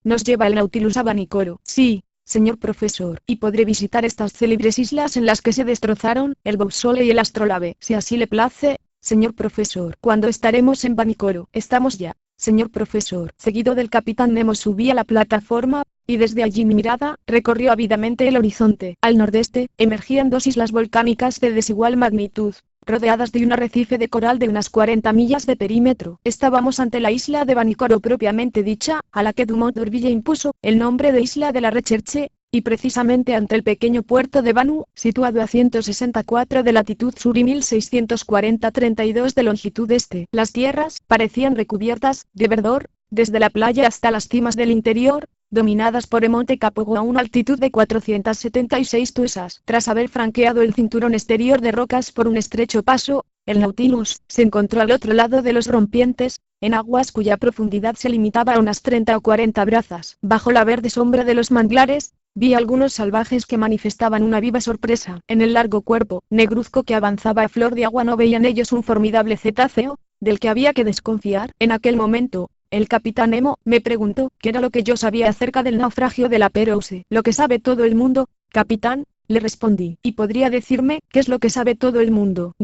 nos lleva el Nautilus a Vanikoro. Sí, señor profesor, y podré visitar estas célebres islas en las que se destrozaron el Boussole y el Astrolabe. Si así le place, señor profesor. ¿Cuándo estaremos en Vanikoro? Estamos ya, señor profesor. Seguido del capitán Nemo subí a la plataforma, y desde allí mi mirada recorrió ávidamente el horizonte. Al nordeste, emergían dos islas volcánicas de desigual magnitud, rodeadas de un arrecife de coral de unas 40 millas de perímetro. Estábamos ante la isla de Vanikoro propiamente dicha, a la que Dumont d'Urville impuso el nombre de Isla de la Recherche, y precisamente ante el pequeño puerto de Vanu, situado a 164 de latitud sur y 1640-32 de longitud este. Las tierras parecían recubiertas de verdor, desde la playa hasta las cimas del interior, dominadas por el monte Kapogo a una altitud de 476 tuesas. Tras haber franqueado el cinturón exterior de rocas por un estrecho paso, el Nautilus se encontró al otro lado de los rompientes, en aguas cuya profundidad se limitaba a unas 30 o 40 brazas. Bajo la verde sombra de los manglares, vi algunos salvajes que manifestaban una viva sorpresa. En el largo cuerpo negruzco que avanzaba a flor de agua no veían ellos un formidable cetáceo, del que había que desconfiar. En aquel momento, el capitán Nemo me preguntó qué era lo que yo sabía acerca del naufragio de la Pérouse. Lo que sabe todo el mundo, capitán, le respondí. ¿Y podría decirme qué es lo que sabe todo el mundo?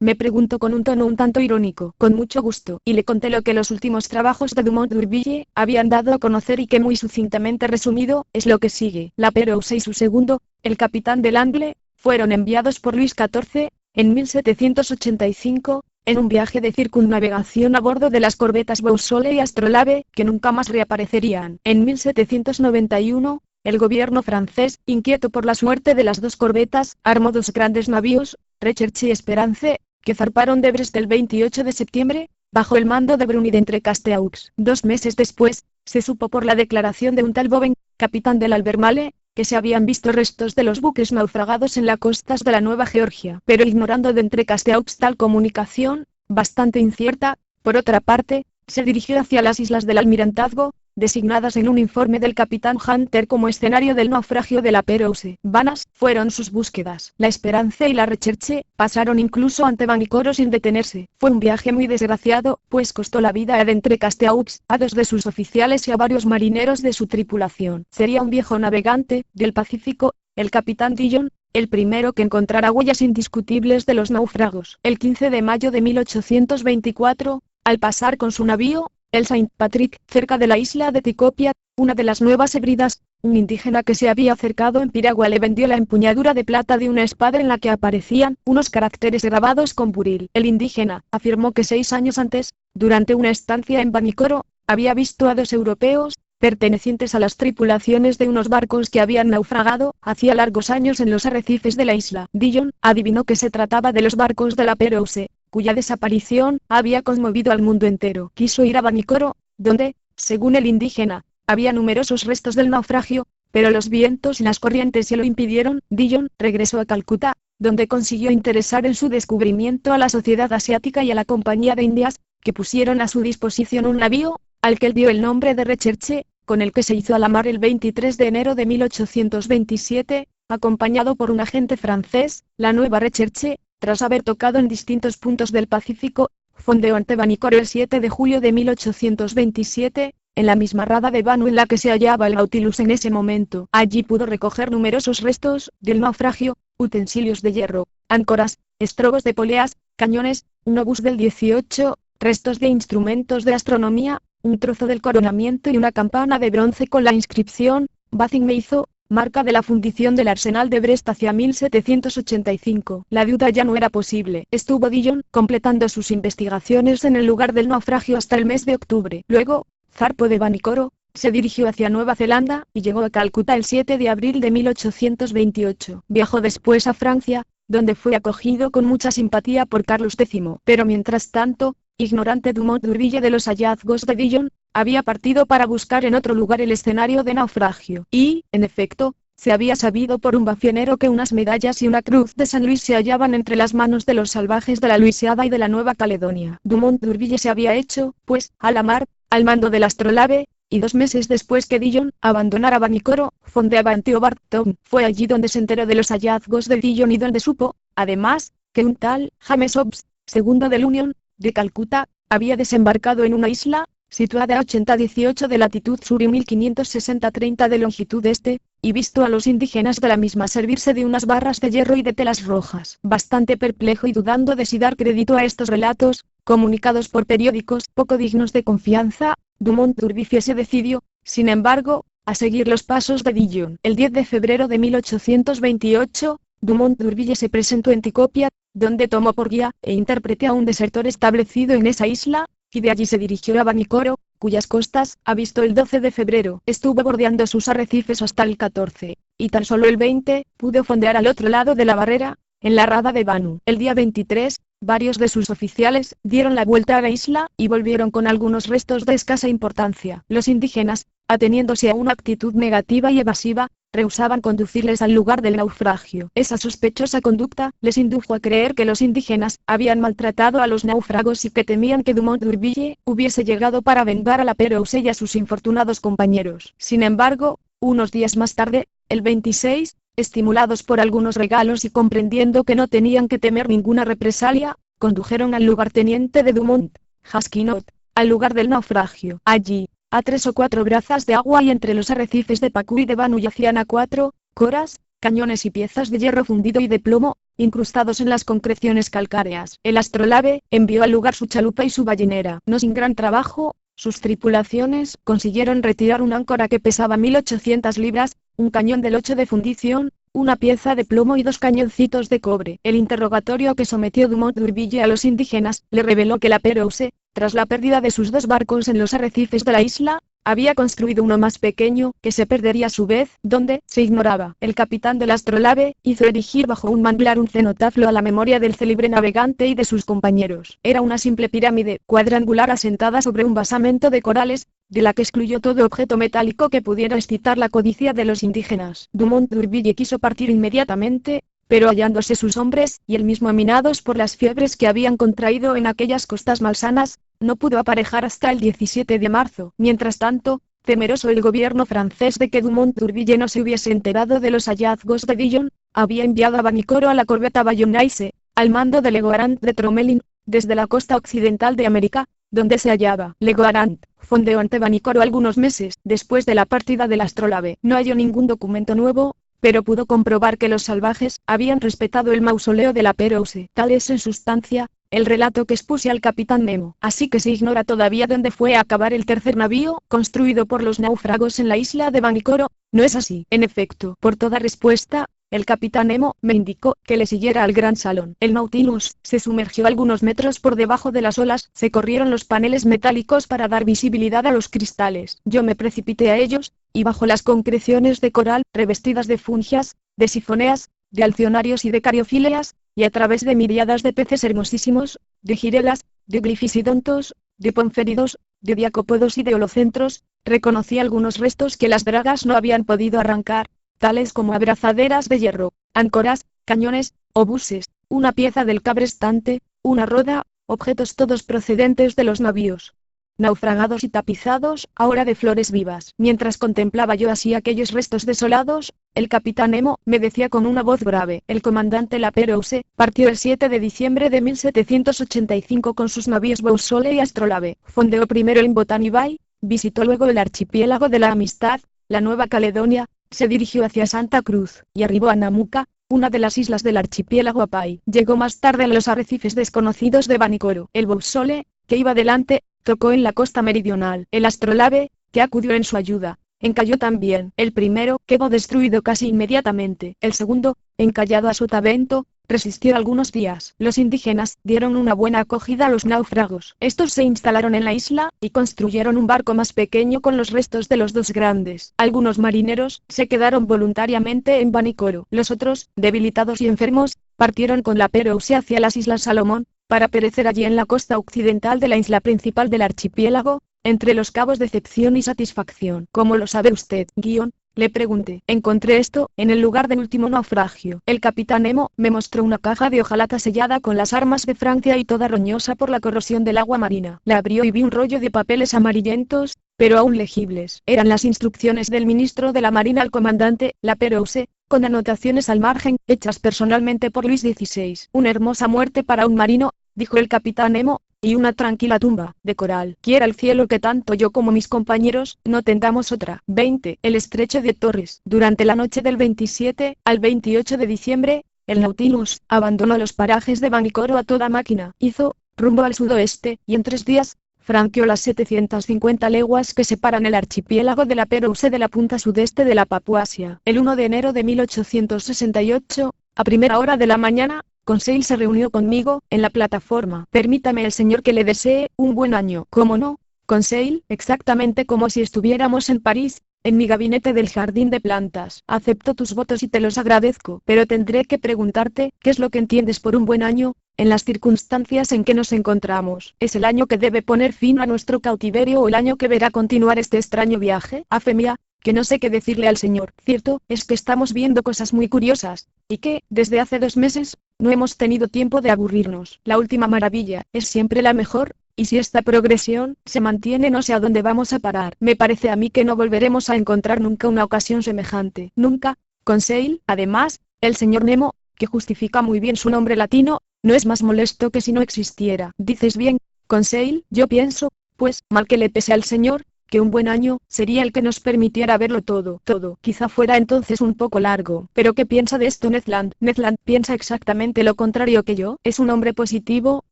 Me preguntó con un tono un tanto irónico. Con mucho gusto. Y le conté lo que los últimos trabajos de Dumont d'Urville habían dado a conocer y que muy sucintamente resumido, es lo que sigue. La Pérouse y su segundo, el capitán de Langley, fueron enviados por Luis XIV, en 1785, en un viaje de circunnavegación a bordo de las corbetas Boussole y Astrolabe, que nunca más reaparecerían. En 1791, el gobierno francés, inquieto por la suerte de las dos corbetas, armó dos grandes navíos, Recherche y Esperance, que zarparon de Brest el 28 de septiembre, bajo el mando de Bruni d'Entre Casteaux. 2 meses después, se supo por la declaración de un tal Boven, capitán del Albermale, que se habían visto restos de los buques naufragados en las costas de la Nueva Georgia. Pero ignorando d'Entre Casteaux tal comunicación, bastante incierta, por otra parte, se dirigió hacia las islas del Almirantazgo, designadas en un informe del capitán Hunter como escenario del naufragio de la Pérouse. Vanas fueron sus búsquedas. La Esperanza y la Recherche pasaron incluso ante Vanikoro sin detenerse. Fue un viaje muy desgraciado, pues costó la vida a d'Entre Casteaux, a 2 de sus oficiales y a varios marineros de su tripulación. Sería un viejo navegante del Pacífico, el capitán Dillon, el primero que encontrara huellas indiscutibles de los náufragos. El 15 de mayo de 1824, al pasar con su navío, el Saint Patrick, cerca de la isla de Ticopia, una de las Nuevas Hébridas, un indígena que se había acercado en piragua le vendió la empuñadura de plata de una espada en la que aparecían unos caracteres grabados con buril. El indígena afirmó que 6 años antes, durante una estancia en Vanikoro, había visto a 2 europeos, pertenecientes a las tripulaciones de unos barcos que habían naufragado hacía largos años en los arrecifes de la isla. Dillon adivinó que se trataba de los barcos de la Pérouse, cuya desaparición había conmovido al mundo entero. Quiso ir a Vanikoro, donde, según el indígena, había numerosos restos del naufragio, pero los vientos y las corrientes se lo impidieron. Dillon regresó a Calcuta, donde consiguió interesar en su descubrimiento a la sociedad asiática y a la Compañía de Indias, que pusieron a su disposición un navío, al que él dio el nombre de Recherche, con el que se hizo a la mar el 23 de enero de 1827, acompañado por un agente francés. La nueva Recherche, tras haber tocado en distintos puntos del Pacífico, fondeó ante Vanikoro el 7 de julio de 1827, en la misma rada de Vanu en la que se hallaba el Nautilus en ese momento. Allí pudo recoger numerosos restos del naufragio, utensilios de hierro, áncoras, estrobos de poleas, cañones, un obús del 18, restos de instrumentos de astronomía, un trozo del coronamiento y una campana de bronce con la inscripción, Bathing me hizo, marca de la fundición del arsenal de Brest hacia 1785. La duda ya no era posible. Estuvo Dillon completando sus investigaciones en el lugar del naufragio hasta el mes de octubre. Luego, zarpó de Vanikoro, se dirigió hacia Nueva Zelanda, y llegó a Calcuta el 7 de abril de 1828. Viajó después a Francia, donde fue acogido con mucha simpatía por Carlos X. Pero mientras tanto, ignorante Dumont d'Urville de los hallazgos de Dillon, había partido para buscar en otro lugar el escenario de naufragio. Y, en efecto, se había sabido por un bafionero que unas medallas y una cruz de San Luis se hallaban entre las manos de los salvajes de la Luisiada y de la Nueva Caledonia. Dumont d'Urville se había hecho, pues, a la mar, al mando del Astrolabe, y 2 meses después que Dillon abandonara Vanikoro, fondeaba en Hobart Town. Fue allí donde se enteró de los hallazgos de Dillon y donde supo, además, que un tal James Hobbs, segundo del Union, de Calcuta, había desembarcado en una isla, situada a 80-18 de latitud sur y 1560-30 de longitud este, y visto a los indígenas de la misma servirse de unas barras de hierro y de telas rojas. Bastante perplejo y dudando de si dar crédito a estos relatos, comunicados por periódicos poco dignos de confianza, Dumont d'Urville se decidió, sin embargo, a seguir los pasos de Dillon. El 10 de febrero de 1828, Dumont d'Urville se presentó en Tikopia, donde tomó por guía e intérprete a un desertor establecido en esa isla, y de allí se dirigió a Vanikoro, cuyas costas avistó el 12 de febrero. Estuvo bordeando sus arrecifes hasta el 14, y tan solo el 20, pudo fondear al otro lado de la barrera, en la rada de Banu. El día 23, varios de sus oficiales dieron la vuelta a la isla, y volvieron con algunos restos de escasa importancia. Los indígenas, ateniéndose a una actitud negativa y evasiva, rehusaban conducirles al lugar del naufragio. Esa sospechosa conducta les indujo a creer que los indígenas habían maltratado a los náufragos y que temían que Dumont d'Urville hubiese llegado para vengar a la Pérouse y a sus infortunados compañeros. Sin embargo, unos días más tarde, el 26, estimulados por algunos regalos y comprendiendo que no tenían que temer ninguna represalia, condujeron al lugarteniente de Dumont, Jasquinot, al lugar del naufragio. Allí, a 3 o 4 brazas de agua y entre los arrecifes de Pacu y de Banu yacían a 4 coras, cañones y piezas de hierro fundido y de plomo, incrustados en las concreciones calcáreas. El astrolabe envió al lugar su chalupa y su ballenera. No sin gran trabajo, sus tripulaciones consiguieron retirar un áncora que pesaba 1800 libras, un cañón del 8 de fundición, una pieza de plomo y 2 cañoncitos de cobre. El interrogatorio que sometió Dumont d'Urville a los indígenas le reveló que la Pérouse, tras la pérdida de sus 2 barcos en los arrecifes de la isla, había construido uno más pequeño, que se perdería a su vez, donde, se ignoraba. El capitán del astrolabe hizo erigir bajo un manglar un cenotafio a la memoria del célebre navegante y de sus compañeros. Era una simple pirámide cuadrangular asentada sobre un basamento de corales, de la que excluyó todo objeto metálico que pudiera excitar la codicia de los indígenas. Dumont d'Urville quiso partir inmediatamente, pero hallándose sus hombres y él mismo aminados por las fiebres que habían contraído en aquellas costas malsanas, no pudo aparejar hasta el 17 de marzo. Mientras tanto, temeroso el gobierno francés de que Dumont d'Urville no se hubiese enterado de los hallazgos de Dillon, había enviado a Vanikoro a la corbeta Bayonnaise, al mando de Legoarant de Tromelin, desde la costa occidental de América, donde se hallaba. Legoarant fondeó ante Vanikoro algunos meses después de la partida del astrolabe. No halló ningún documento nuevo, pero pudo comprobar que los salvajes habían respetado el mausoleo de la Pérouse. Tal es en sustancia el relato que expuse al capitán Nemo. Así que se ignora todavía dónde fue a acabar el tercer navío construido por los náufragos en la isla de Vanikoro. ¿No es así? En efecto, por toda respuesta, el capitán Nemo me indicó que le siguiera al gran salón. El Nautilus se sumergió algunos metros por debajo de las olas, se corrieron los paneles metálicos para dar visibilidad a los cristales. Yo me precipité a ellos, y bajo las concreciones de coral, revestidas de fungias, de sifoneas, de alcionarios y de cariofíleas, y a través de miriadas de peces hermosísimos, de girelas, de glifisidontos, de ponféridos, de diacópodos y de holocentros, reconocí algunos restos que las dragas no habían podido arrancar, tales como abrazaderas de hierro, áncoras, cañones, obuses, una pieza del cabrestante, una roda, objetos todos procedentes de los navíos naufragados y tapizados, ahora de flores vivas. Mientras contemplaba yo así aquellos restos desolados, el capitán Nemo me decía con una voz grave: el comandante La Pérouse partió el 7 de diciembre de 1785 con sus navíos Boussole y Astrolabe. Fondeó primero en Botany Bay, visitó luego el archipiélago de la Amistad, la Nueva Caledonia, se dirigió hacia Santa Cruz, y arribó a Namuka, una de las islas del archipiélago Apai. Llegó más tarde a los arrecifes desconocidos de Vanikoro. El Boussole, que iba delante, tocó en la costa meridional. El astrolabe, que acudió en su ayuda, encalló también. El primero quedó destruido casi inmediatamente. El segundo, encallado a sotavento, resistió algunos días. Los indígenas dieron una buena acogida a los náufragos. Estos se instalaron en la isla, y construyeron un barco más pequeño con los restos de los 2 grandes. Algunos marineros se quedaron voluntariamente en Vanikoro. Los otros, debilitados y enfermos, partieron con la Pérouse hacia las Islas Salomón, para perecer allí en la costa occidental de la isla principal del archipiélago, entre los cabos Decepción y Satisfacción. ¿Cómo lo sabe usted, guión? Le pregunté. Encontré esto en el lugar del último naufragio. El capitán Nemo me mostró una caja de hojalata sellada con las armas de Francia y toda roñosa por la corrosión del agua marina. La abrió y vi un rollo de papeles amarillentos, pero aún legibles. Eran las instrucciones del ministro de la Marina al comandante La Pérouse, con anotaciones al margen, hechas personalmente por Luis XVI. Una hermosa muerte para un marino, dijo el capitán Nemo, y una tranquila tumba, de coral. Quiera el cielo que tanto yo como mis compañeros, no tengamos otra. 20. El estrecho de Torres. Durante la noche del 27 al 28 de diciembre, el Nautilus abandonó los parajes de Vanikoro a toda máquina, hizo rumbo al sudoeste, y en 3 días, franqueó las 750 leguas que separan el archipiélago de la Perouse de la punta sudeste de la Papuasia. El 1 de enero de 1868, a primera hora de la mañana, Conseil se reunió conmigo, en la plataforma. Permítame el señor que le desee un buen año. ¿Cómo no, Conseil? Exactamente como si estuviéramos en París, en mi gabinete del jardín de plantas. Acepto tus votos y te los agradezco, pero tendré que preguntarte, ¿qué es lo que entiendes por un buen año? En las circunstancias en que nos encontramos, ¿es el año que debe poner fin a nuestro cautiverio o el año que verá continuar este extraño viaje? A fe mía, que no sé qué decirle al señor. Cierto es que estamos viendo cosas muy curiosas, y que, desde hace 2 meses, no hemos tenido tiempo de aburrirnos. La última maravilla es siempre la mejor, y si esta progresión se mantiene no sé a dónde vamos a parar. Me parece a mí que no volveremos a encontrar nunca una ocasión semejante. Nunca, Conseil. Además, el señor Nemo, que justifica muy bien su nombre latino, no es más molesto que si no existiera. Dices bien, Conseil. Yo pienso, pues, mal que le pese al señor, que un buen año sería el que nos permitiera verlo todo. Quizá fuera entonces un poco largo. ¿Pero qué piensa de esto Ned Land? Ned Land piensa exactamente lo contrario que yo. Es un hombre positivo,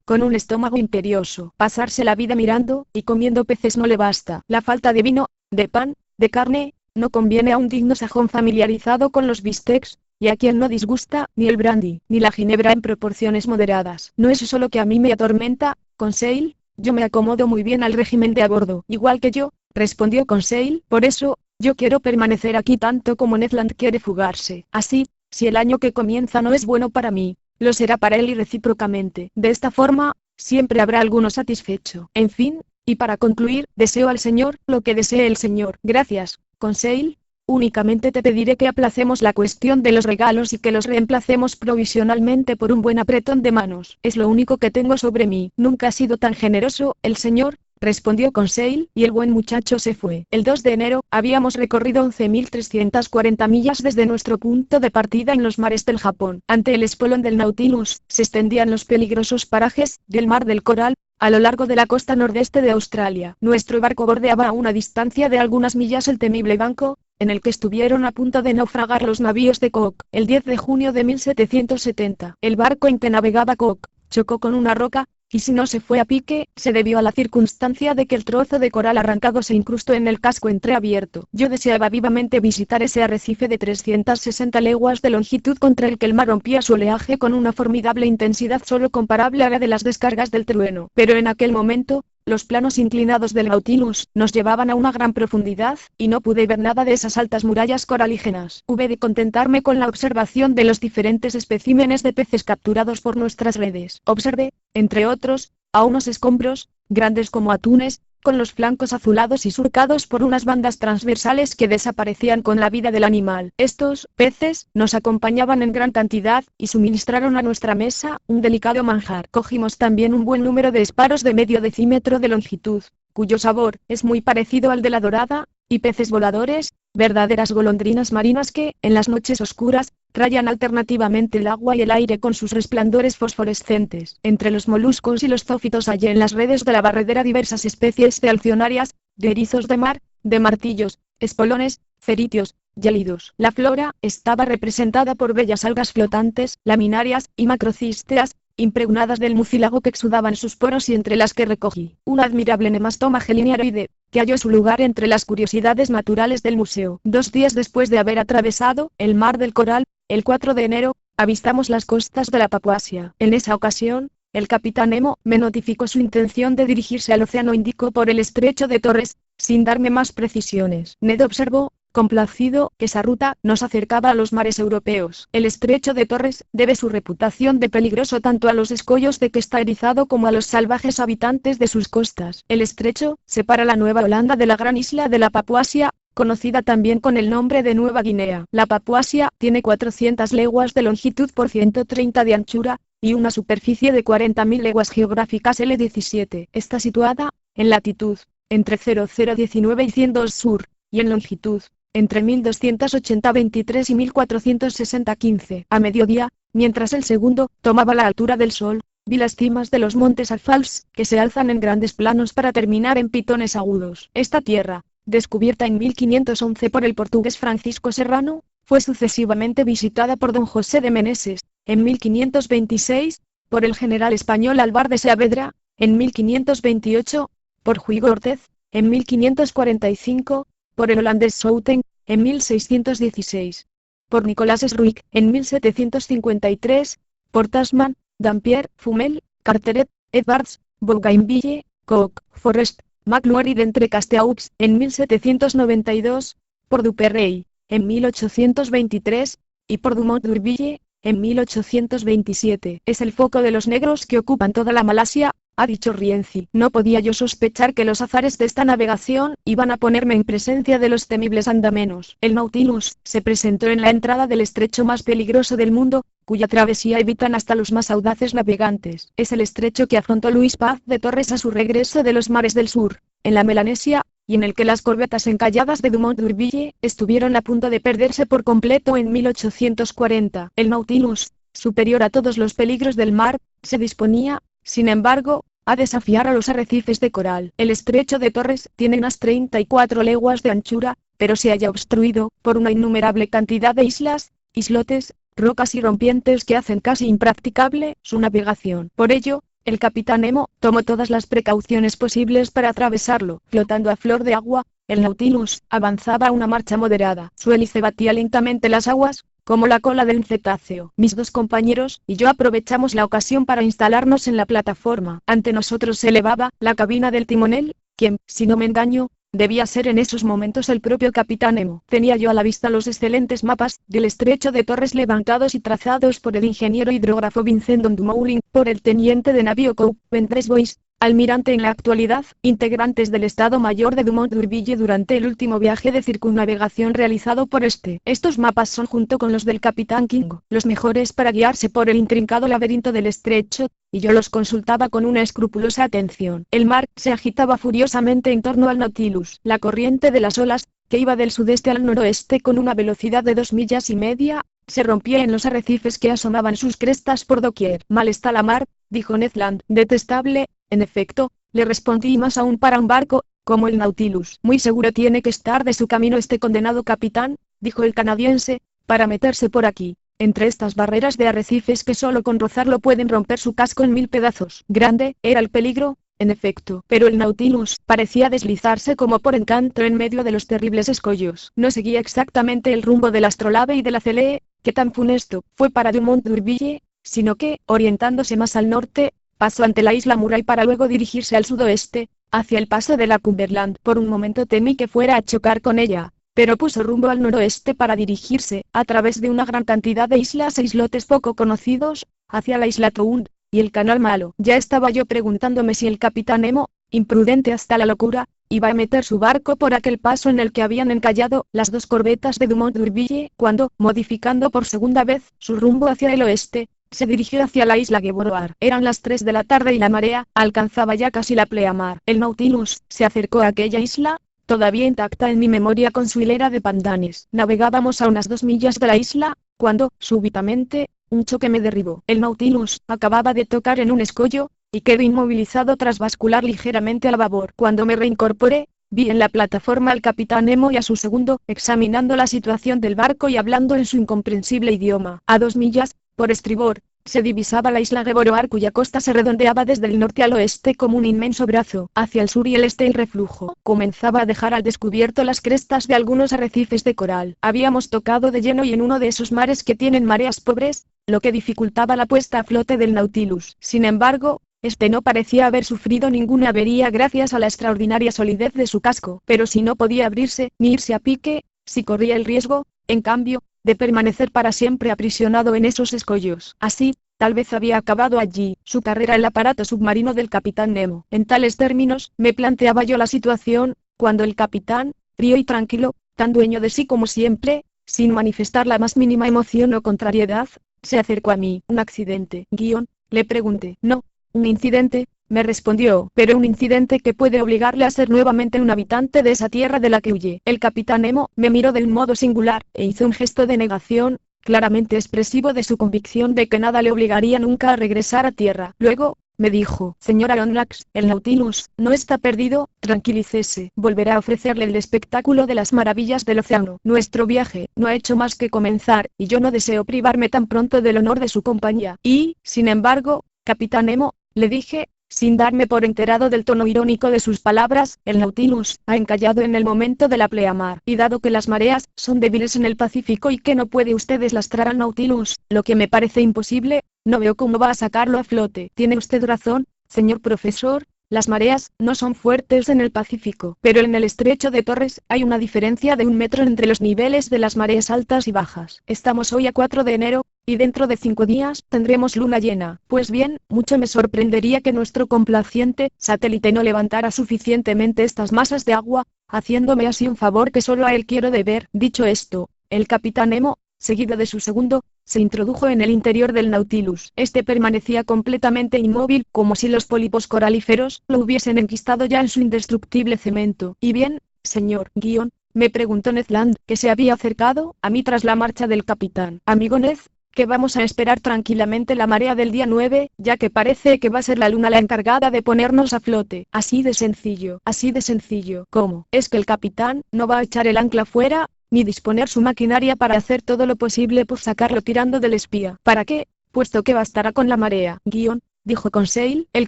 con un estómago imperioso. Pasarse la vida mirando y comiendo peces no le basta. La falta de vino, de pan, de carne, no conviene a un digno sajón familiarizado con los bistecs, y a quien no disgusta ni el brandy, ni la ginebra en proporciones moderadas. No es eso lo que a mí me atormenta, Conseil. Yo me acomodo muy bien al régimen de a bordo. Igual que yo, respondió Conseil. Por eso, yo quiero permanecer aquí tanto como Ned Land quiere fugarse. Así, si el año que comienza no es bueno para mí, lo será para él y recíprocamente. De esta forma, siempre habrá alguno satisfecho. En fin, y para concluir, deseo al señor lo que desee el señor. Gracias, Conseil. Únicamente te pediré que aplacemos la cuestión de los regalos y que los reemplacemos provisionalmente por un buen apretón de manos. Es lo único que tengo sobre mí. Nunca ha sido tan generoso el señor, respondió Conseil, y el buen muchacho se fue. El 2 de enero, habíamos recorrido 11.340 millas desde nuestro punto de partida en los mares del Japón. Ante el espolón del Nautilus, se extendían los peligrosos parajes del Mar del Coral, a lo largo de la costa nordeste de Australia. Nuestro barco bordeaba a una distancia de algunas millas el temible banco, en el que estuvieron a punto de naufragar los navíos de Cook. El 10 de junio de 1770, el barco en que navegaba Cook, chocó con una roca, y si no se fue a pique, se debió a la circunstancia de que el trozo de coral arrancado se incrustó en el casco entreabierto. Yo deseaba vivamente visitar ese arrecife de 360 leguas de longitud contra el que el mar rompía su oleaje con una formidable intensidad solo comparable a la de las descargas del trueno. Pero en aquel momento, los planos inclinados del Nautilus nos llevaban a una gran profundidad, y no pude ver nada de esas altas murallas coralígenas. Hube de contentarme con la observación de los diferentes especímenes de peces capturados por nuestras redes. Observé, entre otros, a unos escombros, grandes como atunes, con los flancos azulados y surcados por unas bandas transversales que desaparecían con la vida del animal. Estos peces nos acompañaban en gran cantidad, y suministraron a nuestra mesa un delicado manjar. Cogimos también un buen número de esparros de medio decímetro de longitud, cuyo sabor es muy parecido al de la dorada, y peces voladores, verdaderas golondrinas marinas que, en las noches oscuras, rayan alternativamente el agua y el aire con sus resplandores fosforescentes. Entre los moluscos y los zófitos hallé en las redes de la barredera diversas especies de alcionarias, de erizos de mar, de martillos, espolones, ceritios, gélidos. La flora estaba representada por bellas algas flotantes, laminarias y macrocísteas, impregnadas del mucílago que exudaban sus poros y entre las que recogí una admirable nemastoma geliniaroide, que halló su lugar entre las curiosidades naturales del museo. 2 días después de haber atravesado el Mar del Coral, el 4 de enero, avistamos las costas de la Papuasia. En esa ocasión, el capitán Nemo me notificó su intención de dirigirse al Océano Índico por el estrecho de Torres, sin darme más precisiones. Ned observó, complacido, que esa ruta nos acercaba a los mares europeos. El estrecho de Torres debe su reputación de peligroso tanto a los escollos de que está erizado como a los salvajes habitantes de sus costas. El estrecho separa la Nueva Holanda de la gran isla de la Papuasia, conocida también con el nombre de Nueva Guinea. La Papuasia tiene 400 leguas de longitud por 130 de anchura, y una superficie de 40.000 leguas geográficas L17. Está situada, en latitud, entre 0019 y 102 sur, y en longitud, entre 1280-23 y 1460-15. A mediodía, mientras el segundo tomaba la altura del sol, Vi las cimas de los montes Alfals, que se alzan en grandes planos para terminar en pitones agudos. Esta tierra, descubierta en 1511 por el portugués Francisco Serrano, fue sucesivamente visitada por don José de Meneses, en 1526, por el general español Alvar de Saavedra, en 1528, por Hugo Ortez, en 1545, por el holandés Schouten, en 1616, por Nicolás Sruik, en 1753, por Tasman, Dampier, Fumel, Carteret, Edwards, Bougainville, Cook, Forrest, McLaurin entre Casteaux, en 1792, por Duperrey, en 1823, y por Dumont d'Urville, en 1827. Es el foco de los negros que ocupan toda la Malasia, ha dicho Rienzi. No podía yo sospechar que los azares de esta navegación iban a ponerme en presencia de los temibles andamenos. El Nautilus se presentó en la entrada del estrecho más peligroso del mundo, cuya travesía evitan hasta los más audaces navegantes. Es el estrecho que afrontó Luis Paz de Torres a su regreso de los mares del sur, en la Melanesia, y en el que las corbetas encalladas de Dumont d'Urville estuvieron a punto de perderse por completo en 1840. El Nautilus, superior a todos los peligros del mar, se disponía, sin embargo, a desafiar a los arrecifes de coral. El estrecho de Torres tiene unas 34 leguas de anchura, pero se halla obstruido por una innumerable cantidad de islas, islotes, rocas y rompientes que hacen casi impracticable su navegación. Por ello, el capitán Nemo tomó todas las precauciones posibles para atravesarlo. Flotando a flor de agua, el Nautilus avanzaba a una marcha moderada. Su hélice batía lentamente las aguas, como la cola de un cetáceo. Mis dos compañeros y yo aprovechamos la ocasión para instalarnos en la plataforma. Ante nosotros se elevaba la cabina del timonel, quien, si no me engaño, debía ser en esos momentos el propio capitán Nemo. Tenía yo a la vista los excelentes mapas del estrecho de Torres levantados y trazados por el ingeniero hidrógrafo Vincent Dumoulin, por el teniente de navío Coupen Boyce, almirante en la actualidad, integrantes del Estado Mayor de Dumont d'Urville durante el último viaje de circunnavegación realizado por este. Estos mapas son, junto con los del capitán King, los mejores para guiarse por el intrincado laberinto del estrecho, y yo los consultaba con una escrupulosa atención. El mar se agitaba furiosamente en torno al Nautilus. La corriente de las olas, que iba del sudeste al noroeste con una velocidad de 2,5 millas, se rompía en los arrecifes que asomaban sus crestas por doquier. Mal está la mar, dijo Ned Land. Detestable, en efecto, le respondí, más aún para un barco, como el Nautilus. Muy seguro tiene que estar de su camino este condenado capitán, dijo el canadiense, para meterse por aquí, entre estas barreras de arrecifes que solo con rozarlo pueden romper su casco en 1000 pedazos. Grande era el peligro, en efecto, pero el Nautilus parecía deslizarse como por encanto en medio de los terribles escollos. No seguía exactamente el rumbo del astrolabe y de la Celee, que tan funesto fue para Dumont d'Urville, sino que, orientándose más al norte, pasó ante la isla Murray para luego dirigirse al sudoeste, hacia el paso de la Cumberland. Por un momento temí que fuera a chocar con ella, pero puso rumbo al noroeste para dirigirse, a través de una gran cantidad de islas e islotes poco conocidos, hacia la isla Tound y el Canal Malo. Ya estaba yo preguntándome si el capitán Nemo, imprudente hasta la locura, iba a meter su barco por aquel paso en el que habían encallado las dos corbetas de Dumont d'Urville, cuando, modificando por segunda vez su rumbo hacia el oeste, se dirigió hacia la isla Gueboroar. Eran las 3 de la tarde y la marea alcanzaba ya casi la pleamar. El Nautilus se acercó a aquella isla, todavía intacta en mi memoria con su hilera de pandanes. Navegábamos a unas 2 millas de la isla, cuando, súbitamente, un choque me derribó. El Nautilus acababa de tocar en un escollo, y quedé inmovilizado tras bascular ligeramente al babor. Cuando me reincorporé, vi en la plataforma al capitán Nemo y a su segundo, examinando la situación del barco y hablando en su incomprensible idioma. A 2 millas, por estribor, se divisaba la isla Gueboroar, cuya costa se redondeaba desde el norte al oeste como un inmenso brazo. Hacia el sur y el este el reflujo comenzaba a dejar al descubierto las crestas de algunos arrecifes de coral. Habíamos tocado de lleno y en uno de esos mares que tienen mareas pobres, lo que dificultaba la puesta a flote del Nautilus. Sin embargo, este no parecía haber sufrido ninguna avería gracias a la extraordinaria solidez de su casco. Pero si no podía abrirse ni irse a pique, si corría el riesgo, en cambio, de permanecer para siempre aprisionado en esos escollos. Así, tal vez había acabado allí su carrera el aparato submarino del capitán Nemo. En tales términos, me planteaba yo la situación, cuando el capitán, frío y tranquilo, tan dueño de sí como siempre, sin manifestar la más mínima emoción o contrariedad, se acercó a mí. ¿Un accidente, guión?, le pregunté. No, un incidente, me respondió, pero un incidente que puede obligarle a ser nuevamente un habitante de esa tierra de la que huye. El capitán Nemo me miró de un modo singular, e hizo un gesto de negación, claramente expresivo de su convicción de que nada le obligaría nunca a regresar a tierra. Luego, me dijo: señor Aronnax, el Nautilus no está perdido, tranquilícese. Volverá a ofrecerle el espectáculo de las maravillas del océano. Nuestro viaje no ha hecho más que comenzar, y yo no deseo privarme tan pronto del honor de su compañía. Y, sin embargo, Capitán Nemo, le dije, sin darme por enterado del tono irónico de sus palabras, el Nautilus ha encallado en el momento de la pleamar, y dado que las mareas son débiles en el Pacífico y que no puede usted deslastrar al Nautilus, lo que me parece imposible, no veo cómo va a sacarlo a flote. Tiene usted razón, señor profesor. Las mareas no son fuertes en el Pacífico, pero en el estrecho de Torres hay una diferencia de 1 metro entre los niveles de las mareas altas y bajas. Estamos hoy a 4 de enero, y dentro de 5 días tendremos luna llena. Pues bien, mucho me sorprendería que nuestro complaciente satélite no levantara suficientemente estas masas de agua, haciéndome así un favor que solo a él quiero deber. Dicho esto, el Capitán Nemo, seguido de su segundo, se introdujo en el interior del Nautilus. Este permanecía completamente inmóvil, como si los pólipos coralíferos lo hubiesen enquistado ya en su indestructible cemento. ¿Y bien, señor Guion?, me preguntó Ned Land, que se había acercado a mí tras la marcha del capitán. Amigo Ned, que vamos a esperar tranquilamente la marea del día 9, ya que parece que va a ser la luna la encargada de ponernos a flote. Así de sencillo. Así de sencillo. ¿Cómo? ¿Es que el capitán no va a echar el ancla fuera, ni disponer su maquinaria para hacer todo lo posible por sacarlo tirando del espía? ¿Para qué? Puesto que bastará con la marea. Guion, dijo Conseil, el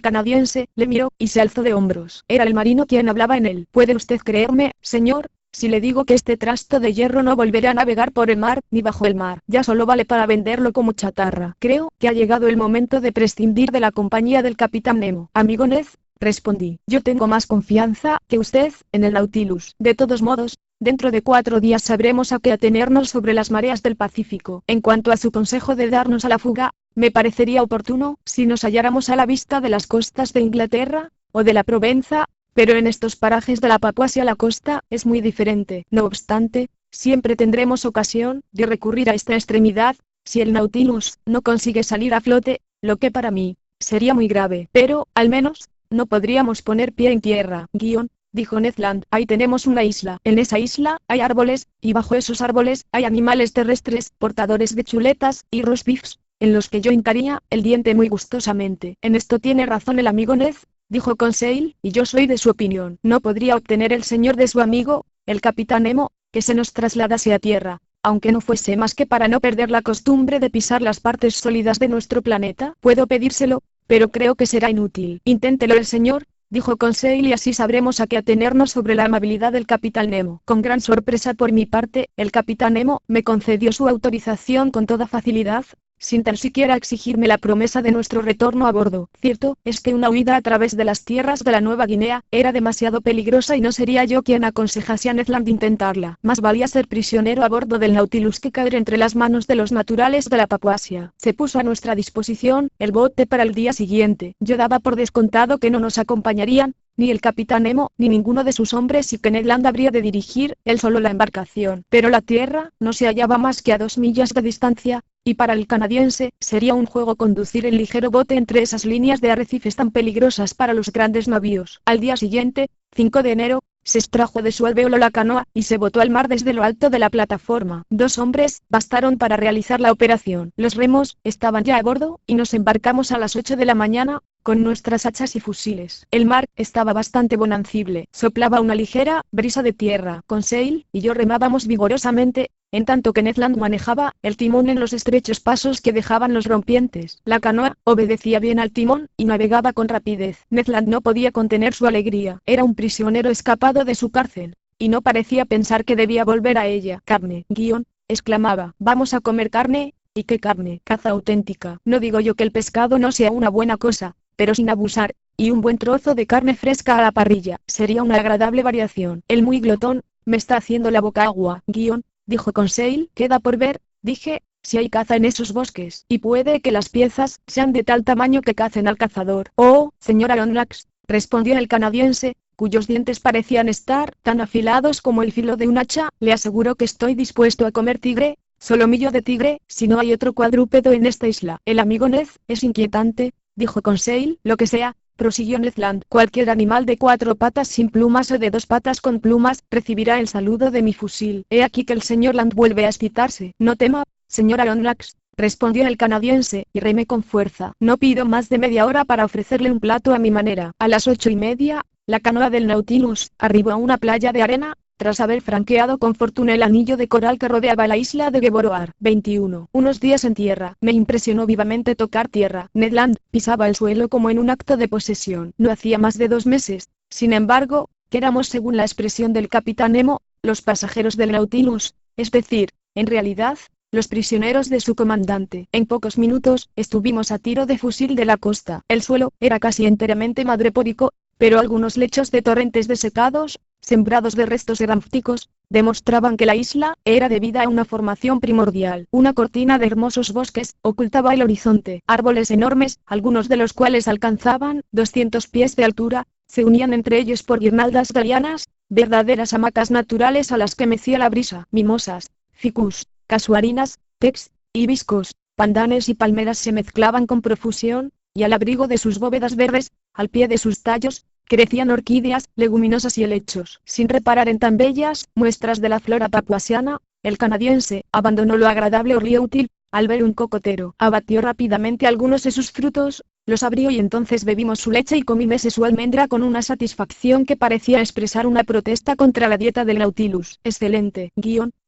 canadiense, le miró, y se alzó de hombros. Era el marino quien hablaba en él. ¿Puede usted creerme, señor, si le digo que este trasto de hierro no volverá a navegar por el mar, ni bajo el mar? Ya solo vale para venderlo como chatarra. Creo que ha llegado el momento de prescindir de la compañía del Capitán Nemo. Amigo Ned, respondí, yo tengo más confianza que usted en el Nautilus. De todos modos, dentro de 4 días sabremos a qué atenernos sobre las mareas del Pacífico. En cuanto a su consejo de darnos a la fuga, me parecería oportuno, si nos halláramos a la vista de las costas de Inglaterra, o de la Provenza, pero en estos parajes de la Papuasia la costa es muy diferente. No obstante, siempre tendremos ocasión de recurrir a esta extremidad, si el Nautilus no consigue salir a flote, lo que para mí sería muy grave. Pero, al menos, no podríamos poner pie en tierra. Guion, dijo Ned Land, ahí tenemos una isla. En esa isla hay árboles, y bajo esos árboles hay animales terrestres, portadores de chuletas y roast beefs, en los que yo hincaría el diente muy gustosamente. En esto tiene razón el amigo Ned, dijo Conseil, y yo soy de su opinión. No podría obtener el señor de su amigo, el Capitán Nemo, que se nos trasladase a tierra, aunque no fuese más que para no perder la costumbre de pisar las partes sólidas de nuestro planeta. Puedo pedírselo, pero creo que será inútil. Inténtelo el señor, dijo Conseil, y así sabremos a qué atenernos sobre la amabilidad del Capitán Nemo. Con gran sorpresa por mi parte, el Capitán Nemo me concedió su autorización con toda facilidad, sin tan siquiera exigirme la promesa de nuestro retorno a bordo. Cierto es que una huida a través de las tierras de la Nueva Guinea era demasiado peligrosa y no sería yo quien aconsejase a Ned Land intentarla. Más valía ser prisionero a bordo del Nautilus que caer entre las manos de los naturales de la Papuasia. Se puso a nuestra disposición el bote para el día siguiente. Yo daba por descontado que no nos acompañarían ni el Capitán Nemo, ni ninguno de sus hombres, y que Ned Land habría de dirigir él solo la embarcación. Pero la tierra no se hallaba más que a 2 millas de distancia, y para el canadiense sería un juego conducir el ligero bote entre esas líneas de arrecifes tan peligrosas para los grandes navíos. Al día siguiente, 5 de enero, se extrajo de su alvéolo la canoa, y se botó al mar desde lo alto de la plataforma. 2 hombres bastaron para realizar la operación. Los remos estaban ya a bordo, y nos embarcamos a las 8 de la mañana, con nuestras hachas y fusiles. El mar estaba bastante bonancible, soplaba una ligera brisa de tierra. Conseil y yo remábamos vigorosamente, en tanto que Ned Land manejaba el timón en los estrechos pasos que dejaban los rompientes. La canoa obedecía bien al timón, y navegaba con rapidez. Ned Land no podía contener su alegría. Era un prisionero escapado de su cárcel, y no parecía pensar que debía volver a ella. Carne, Guion, exclamaba, vamos a comer carne. ¿Y qué carne? Caza auténtica. No digo yo que el pescado no sea una buena cosa, pero sin abusar, y un buen trozo de carne fresca a la parrilla sería una agradable variación. El muy glotón me está haciendo la boca agua. Guion, dijo Conseil, queda por ver, dije, si hay caza en esos bosques, y puede que las piezas sean de tal tamaño que cacen al cazador. Oh, señor Aronnax, respondió el canadiense, cuyos dientes parecían estar tan afilados como el filo de un hacha, le aseguro que estoy dispuesto a comer tigre, solomillo de tigre, si no hay otro cuadrúpedo en esta isla. El amigo Ned es inquietante, dijo Conseil. Lo que sea, prosiguió Ned Land, cualquier animal de 4 patas sin plumas o de 2 patas con plumas, recibirá el saludo de mi fusil. He aquí que el señor Land vuelve a excitarse. No tema, señor Aronnax, respondió el canadiense, y remé con fuerza. No pido más de media hora para ofrecerle un plato a mi manera. A las 8:30, la canoa del Nautilus arribó a una playa de arena, tras haber franqueado con fortuna el anillo de coral que rodeaba la isla de Geboroar. 21. Unos días en tierra. Me impresionó vivamente tocar tierra. Ned Land pisaba el suelo como en un acto de posesión. No hacía más de 2 meses, sin embargo, que éramos, según la expresión del capitán Nemo, los pasajeros del Nautilus, es decir, en realidad, los prisioneros de su comandante. En pocos minutos, estuvimos a tiro de fusil de la costa. El suelo era casi enteramente madrepórico, pero algunos lechos de torrentes desecados, sembrados de restos eránticos, demostraban que la isla era debida a una formación primordial. Una cortina de hermosos bosques ocultaba el horizonte. Árboles enormes, algunos de los cuales alcanzaban 200 pies de altura, se unían entre ellos por guirnaldas galianas, verdaderas hamacas naturales a las que mecía la brisa. Mimosas, ficus, casuarinas, tex, hibiscos, pandanes y palmeras se mezclaban con profusión, y al abrigo de sus bóvedas verdes, al pie de sus tallos, crecían orquídeas, leguminosas y helechos. Sin reparar en tan bellas muestras de la flora papuasiana, el canadiense abandonó lo agradable o río útil, al ver un cocotero. Abatió rápidamente algunos de sus frutos, los abrió y entonces bebimos su leche y comíme su almendra con una satisfacción que parecía expresar una protesta contra la dieta del Nautilus. Excelente,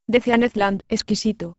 decía Ned Land. Exquisito,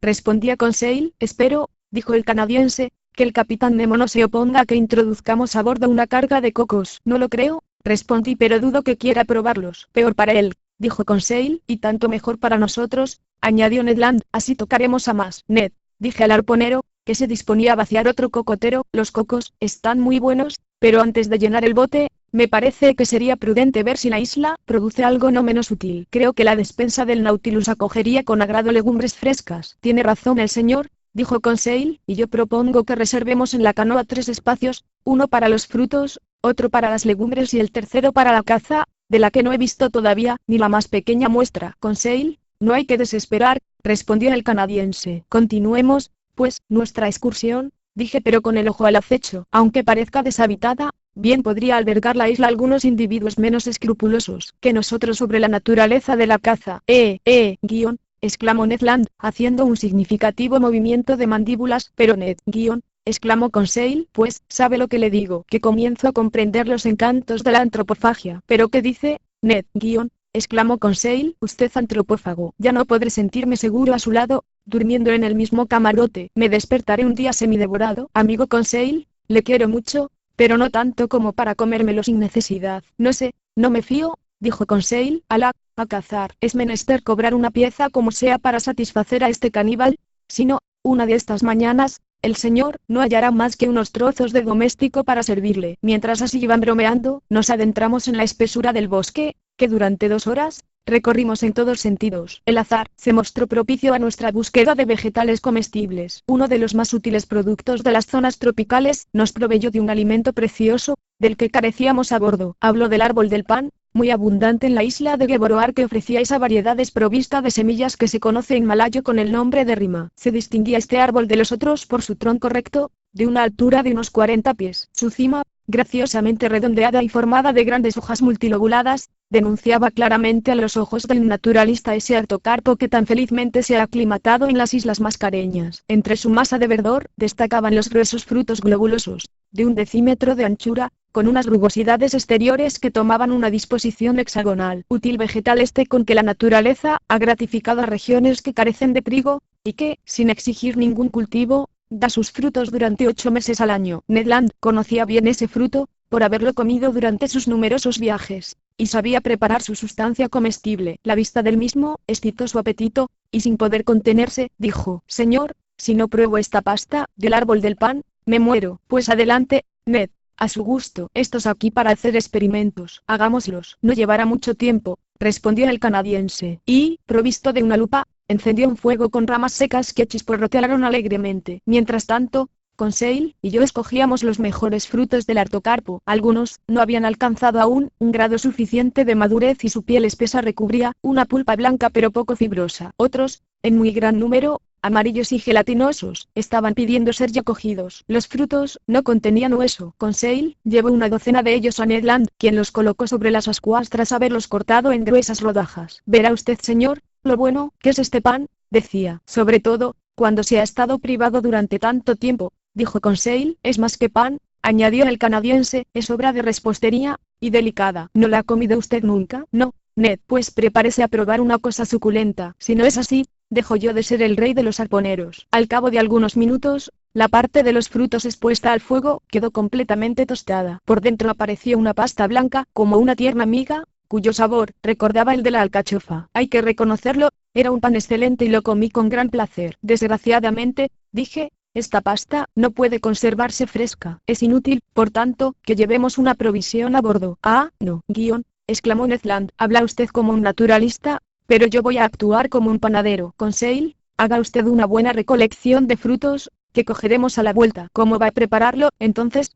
respondía Conseil. Espero, dijo el canadiense, que el capitán Nemo no se oponga a que introduzcamos a bordo una carga de cocos. No lo creo, respondí, pero dudo que quiera probarlos. Peor para él, dijo Conseil, y tanto mejor para nosotros, añadió Ned Land. Así tocaremos a más. Ned, dije al arponero, que se disponía a vaciar otro cocotero, los cocos están muy buenos, pero antes de llenar el bote, me parece que sería prudente ver si la isla produce algo no menos útil. Creo que la despensa del Nautilus acogería con agrado legumbres frescas. Tiene razón el señor, dijo Conseil, y yo propongo que reservemos en la canoa 3 espacios, uno para los frutos, otro para las legumbres y el tercero para la caza, de la que no he visto todavía ni la más pequeña muestra. Conseil, no hay que desesperar, respondió el canadiense. Continuemos, pues, nuestra excursión, dije, pero con el ojo al acecho. Aunque parezca deshabitada, bien podría albergar la isla algunos individuos menos escrupulosos que nosotros sobre la naturaleza de la caza. Exclamó Ned Land, haciendo un significativo movimiento de mandíbulas. Pero Ned, exclamó Conseil, pues, ¿sabe lo que le digo? Que comienzo a comprender los encantos de la antropofagia. ¿Pero qué dice, Ned, exclamó Conseil, usted antropófago? Ya no podré sentirme seguro a su lado, durmiendo en el mismo camarote. Me despertaré un día semidevorado. Amigo Conseil, le quiero mucho, pero no tanto como para comérmelo sin necesidad. No sé, no me fío, dijo Conseil. A cazar. Es menester cobrar una pieza como sea para satisfacer a este caníbal. Si no, una de estas mañanas, el señor no hallará más que unos trozos de doméstico para servirle. Mientras así iban bromeando, nos adentramos en la espesura del bosque, que durante 2 horas, recorrimos en todos sentidos. El azar se mostró propicio a nuestra búsqueda de vegetales comestibles. Uno de los más útiles productos de las zonas tropicales nos proveyó de un alimento precioso, del que carecíamos a bordo. Hablo del árbol del pan, muy abundante en la isla de Geboroar, que ofrecía esa variedad desprovista de semillas que se conoce en malayo con el nombre de rima. Se distinguía este árbol de los otros por su tronco recto, de una altura de unos 40 pies. Su cima, graciosamente redondeada y formada de grandes hojas multilobuladas, denunciaba claramente a los ojos del naturalista ese artocarpo que tan felizmente se ha aclimatado en las islas mascareñas. Entre su masa de verdor, destacaban los gruesos frutos globulosos, de 1 decímetro de anchura, con unas rugosidades exteriores que tomaban una disposición hexagonal. Útil vegetal este con que la naturaleza ha gratificado a regiones que carecen de trigo, y que, sin exigir ningún cultivo, da sus frutos durante 8 meses al año. Ned Land conocía bien ese fruto, por haberlo comido durante sus numerosos viajes, y sabía preparar su sustancia comestible. La vista del mismo excitó su apetito, y sin poder contenerse, dijo: Señor, si no pruebo esta pasta del árbol del pan, me muero. Pues adelante, Ned. A su gusto. Estos aquí para hacer experimentos. Hagámoslos. No llevará mucho tiempo, respondió el canadiense, y, provisto de una lupa, encendió un fuego con ramas secas que chisporrotearon alegremente. Mientras tanto, Conseil y yo escogíamos los mejores frutos del artocarpo. Algunos no habían alcanzado aún un grado suficiente de madurez y su piel espesa recubría una pulpa blanca pero poco fibrosa. Otros, en muy gran número, amarillos y gelatinosos, estaban pidiendo ser ya cogidos. Los frutos no contenían hueso. Conseil llevó una docena de ellos a Ned Land, quien los colocó sobre las ascuas tras haberlos cortado en gruesas rodajas. Verá usted, señor, lo bueno que es este pan, decía. Sobre todo, cuando se ha estado privado durante tanto tiempo, dijo Conseil. Es más que pan, añadió el canadiense, es obra de repostería, y delicada. ¿No la ha comido usted nunca? No, Ned, pues prepárese a probar una cosa suculenta. Si no es así, dejo yo de ser el rey de los arponeros. Al cabo de algunos minutos, la parte de los frutos expuesta al fuego quedó completamente tostada. Por dentro apareció una pasta blanca, como una tierna miga, cuyo sabor recordaba el de la alcachofa. Hay que reconocerlo, era un pan excelente y lo comí con gran placer. Desgraciadamente, dije, esta pasta no puede conservarse fresca. Es inútil, por tanto, que llevemos una provisión a bordo. Ah, no, exclamó Ned Land. Habla usted como un naturalista, pero yo voy a actuar como un panadero. Conseil, haga usted una buena recolección de frutos, que cogeremos a la vuelta. ¿Cómo va a prepararlo, entonces,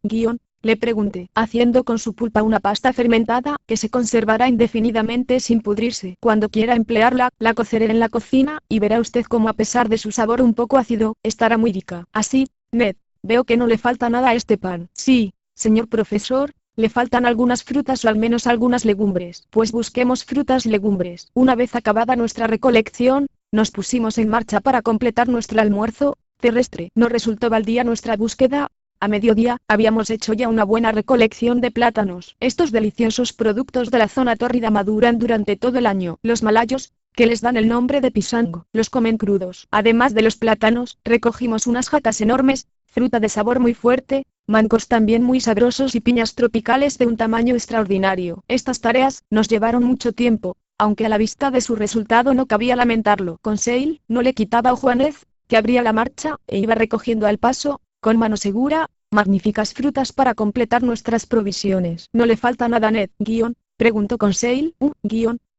le pregunté, haciendo con su pulpa una pasta fermentada, que se conservará indefinidamente sin pudrirse. Cuando quiera emplearla, la coceré en la cocina, y verá usted cómo a pesar de su sabor un poco ácido, estará muy rica. Así, Ned, veo que no le falta nada a este pan. Sí, señor profesor, le faltan algunas frutas o al menos algunas legumbres. Pues busquemos frutas y legumbres. Una vez acabada nuestra recolección, nos pusimos en marcha para completar nuestro almuerzo terrestre. No resultó baldía nuestra búsqueda. A mediodía, habíamos hecho ya una buena recolección de plátanos. Estos deliciosos productos de la zona tórrida maduran durante todo el año. Los malayos, que les dan el nombre de pisango, los comen crudos. Además de los plátanos, recogimos unas jacas enormes, fruta de sabor muy fuerte, mangos también muy sabrosos y piñas tropicales de un tamaño extraordinario. Estas tareas nos llevaron mucho tiempo, aunque a la vista de su resultado no cabía lamentarlo. Conseil no le quitaba ojo a Ned, que abría la marcha, e iba recogiendo al paso, con mano segura, magníficas frutas para completar nuestras provisiones. ¿No le falta nada a Ned, preguntó Conseil.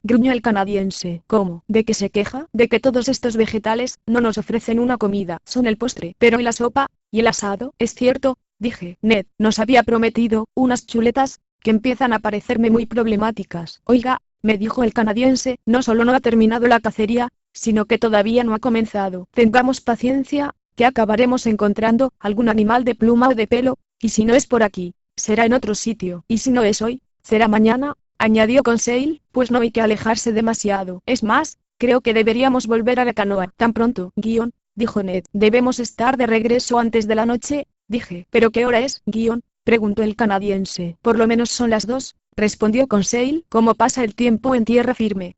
Gruñó el canadiense. ¿Cómo? ¿De qué se queja? De que todos estos vegetales no nos ofrecen una comida, son el postre. Pero ¿y la sopa? ¿Y el asado? Es cierto, dije. Ned nos había prometido unas chuletas, que empiezan a parecerme muy problemáticas. Oiga, me dijo el canadiense, no solo no ha terminado la cacería, sino que todavía no ha comenzado. Tengamos paciencia, que acabaremos encontrando algún animal de pluma o de pelo, y si no es por aquí, será en otro sitio. Y si no es hoy, será mañana, añadió Conseil, pues no hay que alejarse demasiado. Es más, creo que deberíamos volver a la canoa. Tan pronto, dijo Ned. Debemos estar de regreso antes de la noche, dije. ¿Pero qué hora es, preguntó el canadiense. Por lo menos son las 2, respondió Conseil. ¿Cómo pasa el tiempo en tierra firme,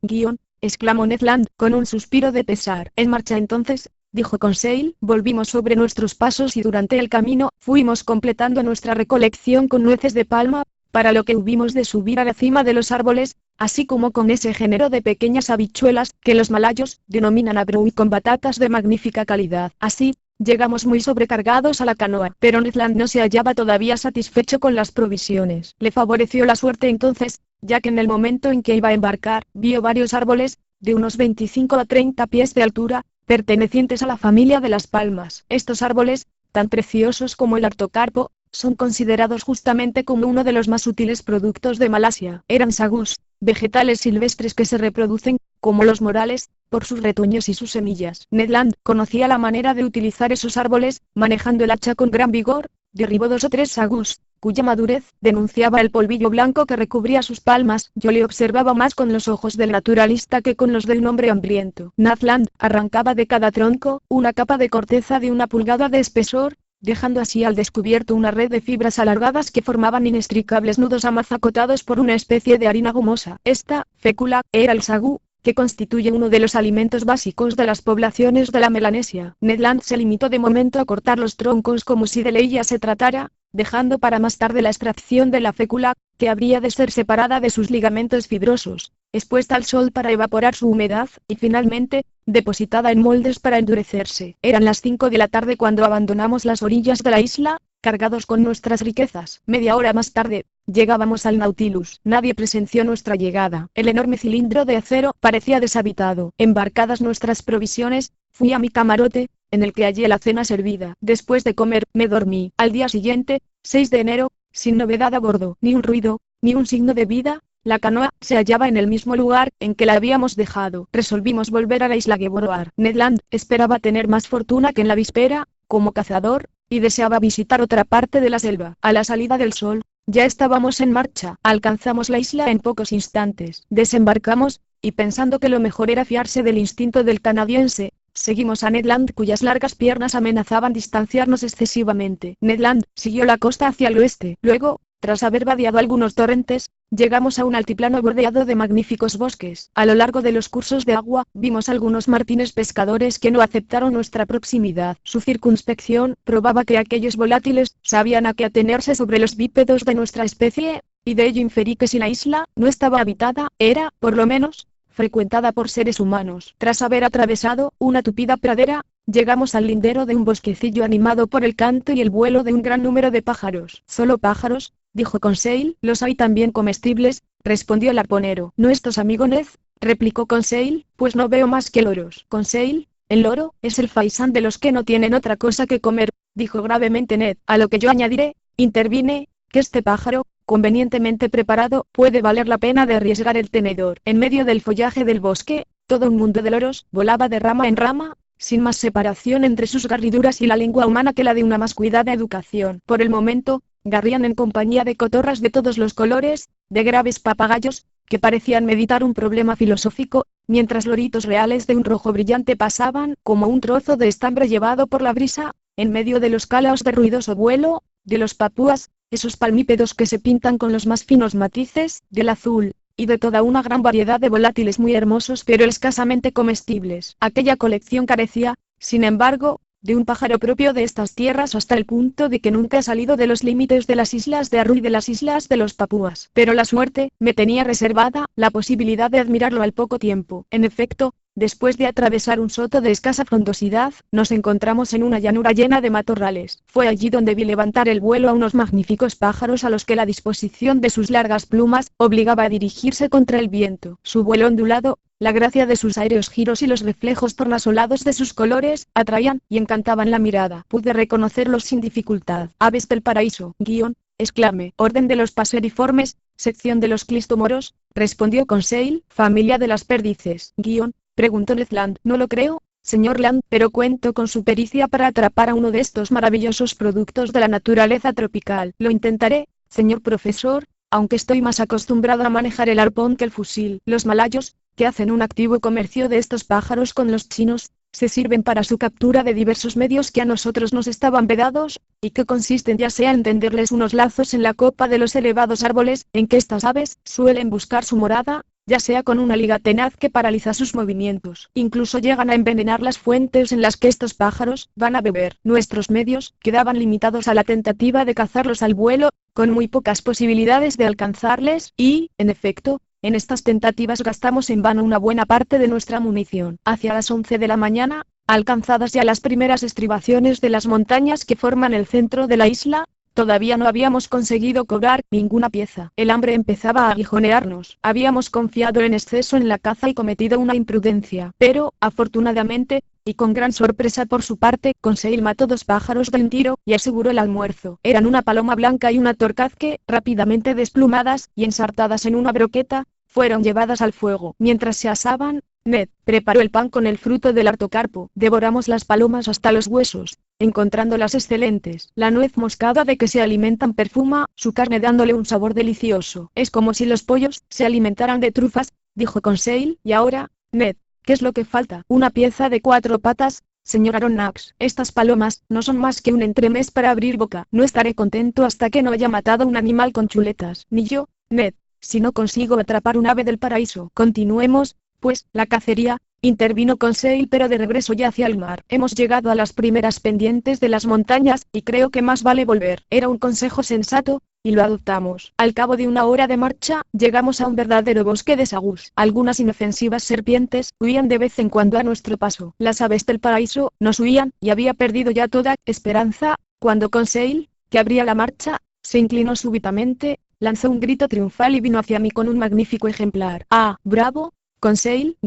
exclamó Ned Land, con un suspiro de pesar. En marcha entonces, dijo Conseil. Volvimos sobre nuestros pasos y durante el camino, fuimos completando nuestra recolección con nueces de palma, para lo que hubimos de subir a la cima de los árboles, así como con ese género de pequeñas habichuelas, que los malayos denominan abru y con batatas de magnífica calidad. Así, llegamos muy sobrecargados a la canoa, pero Ned Land no se hallaba todavía satisfecho con las provisiones. Le favoreció la suerte entonces, ya que en el momento en que iba a embarcar, vio varios árboles, de unos 25 a 30 pies de altura, pertenecientes a la familia de las palmas. Estos árboles, tan preciosos como el artocarpo, son considerados justamente como uno de los más útiles productos de Malasia. Eran sagus, vegetales silvestres que se reproducen, como los morales, por sus retoños y sus semillas. Ned Land conocía la manera de utilizar esos árboles, manejando el hacha con gran vigor, derribó 2 o 3 sagus, cuya madurez denunciaba el polvillo blanco que recubría sus palmas. Yo le observaba más con los ojos del naturalista que con los del hombre hambriento. Ned Land arrancaba de cada tronco una capa de corteza de 1 pulgada de espesor, dejando así al descubierto una red de fibras alargadas que formaban inextricables nudos amazacotados por una especie de harina gomosa. Esta fécula era el sagú, que constituye uno de los alimentos básicos de las poblaciones de la Melanesia. Ned Land se limitó de momento a cortar los troncos como si de leña se tratara, dejando para más tarde la extracción de la fécula, que habría de ser separada de sus ligamentos fibrosos, expuesta al sol para evaporar su humedad, y finalmente, depositada en moldes para endurecerse. Eran las 5 de la tarde cuando abandonamos las orillas de la isla, cargados con nuestras riquezas. Media hora más tarde, llegábamos al Nautilus. Nadie presenció nuestra llegada. El enorme cilindro de acero parecía deshabitado. Embarcadas nuestras provisiones, fui a mi camarote, en el que hallé la cena servida. Después de comer, me dormí. Al día siguiente, 6 de enero, sin novedad a bordo, ni un ruido, ni un signo de vida. La canoa se hallaba en el mismo lugar en que la habíamos dejado. Resolvimos volver a la isla Geboroar. Ned Land esperaba tener más fortuna que en la víspera, como cazador, y deseaba visitar otra parte de la selva. A la salida del sol, ya estábamos en marcha. Alcanzamos la isla en pocos instantes. Desembarcamos, y pensando que lo mejor era fiarse del instinto del canadiense, Seguimos a Ned Land, cuyas largas piernas amenazaban distanciarnos excesivamente. Ned Land siguió la costa hacia el oeste. Luego, tras haber vadeado algunos torrentes, llegamos a un altiplano bordeado de magníficos bosques. A lo largo de los cursos de agua, vimos algunos martines pescadores que no aceptaron nuestra proximidad. Su circunspección probaba que aquellos volátiles sabían a qué atenerse sobre los bípedos de nuestra especie, y de ello inferí que si la isla no estaba habitada, era, por lo menos, frecuentada por seres humanos. Tras haber atravesado una tupida pradera, llegamos al lindero de un bosquecillo animado por el canto y el vuelo de un gran número de pájaros. ¿Solo pájaros?, dijo Conseil. Los hay también comestibles, respondió el arponero. ¿Nuestros amigo Ned?, replicó Conseil, pues no veo más que loros. Conseil, el loro es el faisán de los que no tienen otra cosa que comer, dijo gravemente Ned. A lo que yo añadiré, intervine, que este pájaro, convenientemente preparado, puede valer la pena de arriesgar el tenedor. En medio del follaje del bosque, todo un mundo de loros volaba de rama en rama, sin más separación entre sus garriduras y la lengua humana que la de una más cuidada educación. Por el momento, garrían en compañía de cotorras de todos los colores, de graves papagayos, que parecían meditar un problema filosófico, mientras loritos reales de un rojo brillante pasaban, como un trozo de estambre llevado por la brisa, en medio de los calaos de ruidoso vuelo, de los papúas, esos palmípedos que se pintan con los más finos matices, del azul, y de toda una gran variedad de volátiles muy hermosos pero escasamente comestibles. Aquella colección carecía, sin embargo, de un pájaro propio de estas tierras hasta el punto de que nunca he salido de los límites de las islas de Aru y de las islas de los papúas. Pero la suerte me tenía reservada la posibilidad de admirarlo al poco tiempo. En efecto, después de atravesar un soto de escasa frondosidad, nos encontramos en una llanura llena de matorrales. Fue allí donde vi levantar el vuelo a unos magníficos pájaros a los que la disposición de sus largas plumas obligaba a dirigirse contra el viento. Su vuelo ondulado, la gracia de sus aéreos giros y los reflejos tornasolados de sus colores, atraían y encantaban la mirada. Pude reconocerlos sin dificultad. Aves del paraíso, exclamé. Orden de los paseriformes, sección de los clistomoros, respondió Conseil. Familia de las perdices, preguntó Ned Land. No lo creo, señor Land, pero cuento con su pericia para atrapar a uno de estos maravillosos productos de la naturaleza tropical. Lo intentaré, señor profesor, aunque estoy más acostumbrado a manejar el arpón que el fusil. Los malayos, que hacen un activo comercio de estos pájaros con los chinos, se sirven para su captura de diversos medios que a nosotros nos estaban vedados, y que consisten ya sea en tenderles unos lazos en la copa de los elevados árboles en que estas aves suelen buscar su morada, ya sea con una liga tenaz que paraliza sus movimientos. Incluso llegan a envenenar las fuentes en las que estos pájaros van a beber. Nuestros medios quedaban limitados a la tentativa de cazarlos al vuelo, con muy pocas posibilidades de alcanzarles, y, en efecto, en estas tentativas gastamos en vano una buena parte de nuestra munición. Hacia las 11 de la mañana, alcanzadas ya las primeras estribaciones de las montañas que forman el centro de la isla, todavía no habíamos conseguido cobrar ninguna pieza. El hambre empezaba a aguijonearnos. Habíamos confiado en exceso en la caza y cometido una imprudencia. Pero, afortunadamente, y con gran sorpresa por su parte, Conseil mató 2 pájaros de un tiro, y aseguró el almuerzo. Eran una paloma blanca y una torcaz que, rápidamente desplumadas y ensartadas en una broqueta, fueron llevadas al fuego. Mientras se asaban, Ned preparó el pan con el fruto del artocarpo. Devoramos las palomas hasta los huesos, encontrándolas excelentes. La nuez moscada de que se alimentan perfuma su carne dándole un sabor delicioso. Es como si los pollos se alimentaran de trufas, dijo Conseil. Y ahora, Ned, ¿qué es lo que falta? Una pieza de 4 patas, señor Aronnax. Estas palomas no son más que un entremés para abrir boca. No estaré contento hasta que no haya matado un animal con chuletas. Ni yo, Ned, si no consigo atrapar un ave del paraíso. Continuemos, pues, la cacería, intervino Conseil, pero de regreso ya hacia el mar. Hemos llegado a las primeras pendientes de las montañas, y creo que más vale volver. Era un consejo sensato, y lo adoptamos. Al cabo de una hora de marcha, llegamos a un verdadero bosque de sagús. Algunas inofensivas serpientes huían de vez en cuando a nuestro paso. Las aves del paraíso nos huían, y había perdido ya toda esperanza, cuando Conseil, que abría la marcha, se inclinó súbitamente, lanzó un grito triunfal y vino hacia mí con un magnífico ejemplar. ¡Ah, bravo, Conseil!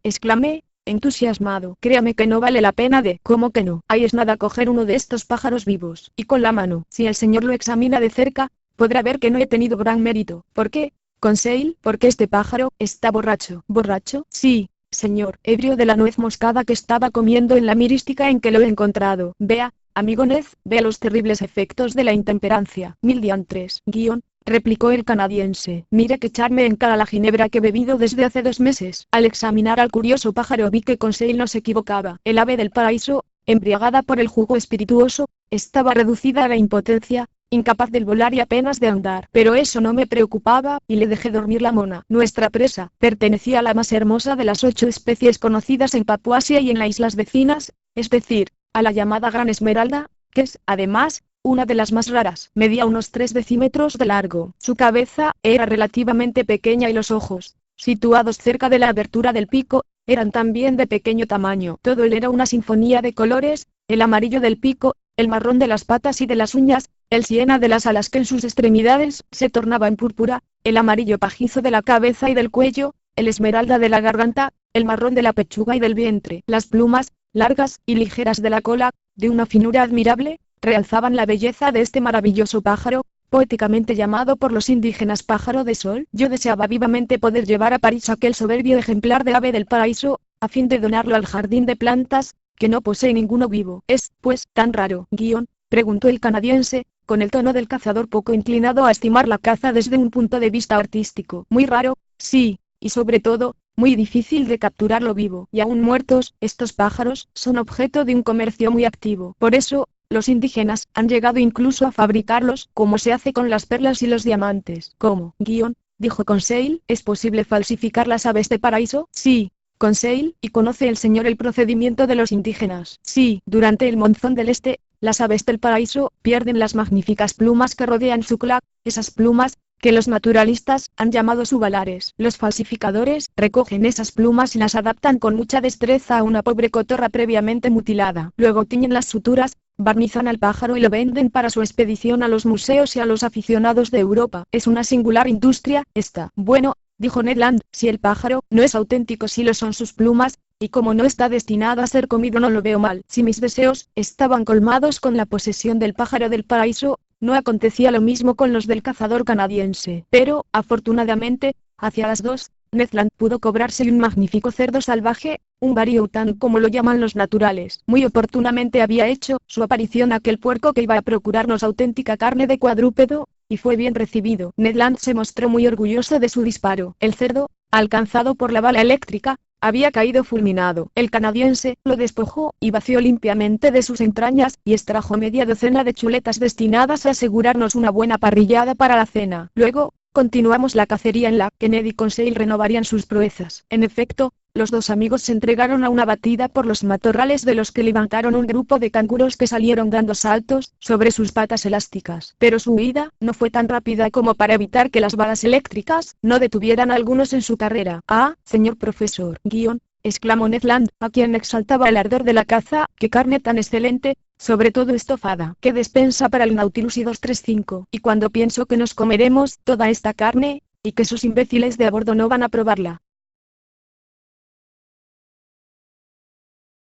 Exclamé, entusiasmado. Créame que no vale la pena de... ¿Cómo que no? Ahí es nada coger uno de estos pájaros vivos, y con la mano. Si el señor lo examina de cerca, podrá ver que no he tenido gran mérito. ¿Por qué, Conseil? Porque este pájaro está borracho. ¿Borracho? Sí, señor. Ebrio de la nuez moscada que estaba comiendo en la mirística en que lo he encontrado. Vea, amigo Ned, vea los terribles efectos de la intemperancia. Mil diantres. replicó el canadiense. Mire que echarme en cara la ginebra que he bebido desde hace 2 meses. Al examinar al curioso pájaro vi que Conseil no se equivocaba. El ave del paraíso, embriagada por el jugo espirituoso, estaba reducida a la impotencia, incapaz de volar y apenas de andar. Pero eso no me preocupaba, y le dejé dormir la mona. Nuestra presa pertenecía a la más hermosa de las 8 especies conocidas en Papuasia y en las islas vecinas, es decir, a la llamada Gran Esmeralda, que es, además, una de las más raras. Medía unos 3 decímetros de largo. Su cabeza era relativamente pequeña y los ojos, situados cerca de la abertura del pico, eran también de pequeño tamaño. Todo él era una sinfonía de colores, el amarillo del pico, el marrón de las patas y de las uñas, el siena de las alas que en sus extremidades se tornaba en púrpura, el amarillo pajizo de la cabeza y del cuello, el esmeralda de la garganta, el marrón de la pechuga y del vientre. Las plumas, largas y ligeras de la cola, de una finura admirable, realzaban la belleza de este maravilloso pájaro, poéticamente llamado por los indígenas pájaro de sol. Yo deseaba vivamente poder llevar a París aquel soberbio ejemplar de ave del paraíso, a fin de donarlo al jardín de plantas, que no posee ninguno vivo. ¿Es, pues, tan raro, preguntó el canadiense, con el tono del cazador poco inclinado a estimar la caza desde un punto de vista artístico? Muy raro, sí, y sobre todo, muy difícil de capturarlo vivo. Y aún muertos, estos pájaros son objeto de un comercio muy activo. Por eso, los indígenas han llegado incluso a fabricarlos, como se hace con las perlas y los diamantes. ¿Cómo? Dijo Conseil, ¿es posible falsificar las aves de paraíso? Sí, Conseil, ¿y conoce el señor el procedimiento de los indígenas? Sí, durante el monzón del este, las aves del paraíso pierden las magníficas plumas que rodean su cola, esas plumas, que los naturalistas han llamado subalares. Los falsificadores recogen esas plumas y las adaptan con mucha destreza a una pobre cotorra previamente mutilada. Luego tiñen las suturas, barnizan al pájaro y lo venden para su expedición a los museos y a los aficionados de Europa. Es una singular industria, esta. Bueno, dijo Ned Land, si el pájaro no es auténtico, si lo son sus plumas, y como no está destinado a ser comido, no lo veo mal. Si mis deseos estaban colmados con la posesión del pájaro del paraíso, no acontecía lo mismo con los del cazador canadiense. Pero, afortunadamente, hacia las 2, Ned Land pudo cobrarse un magnífico cerdo salvaje, un bariaután como lo llaman los naturales. Muy oportunamente había hecho su aparición aquel puerco que iba a procurarnos auténtica carne de cuadrúpedo, y fue bien recibido. Ned Land se mostró muy orgulloso de su disparo. El cerdo, alcanzado por la bala eléctrica, había caído fulminado. El canadiense lo despojó y vació limpiamente de sus entrañas, y extrajo media docena de chuletas destinadas a asegurarnos una buena parrillada para la cena. Luego, continuamos la cacería en la que Ned y Conseil renovarían sus proezas. En efecto, los dos amigos se entregaron a una batida por los matorrales de los que levantaron un grupo de canguros que salieron dando saltos sobre sus patas elásticas. Pero su huida no fue tan rápida como para evitar que las balas eléctricas no detuvieran a algunos en su carrera. Ah, señor profesor, exclamó Ned Land, a quien exaltaba el ardor de la caza, qué carne tan excelente, sobre todo estofada. Qué despensa para el Nautilus y 235. Y cuando pienso que nos comeremos toda esta carne, y que esos imbéciles de a bordo no van a probarla.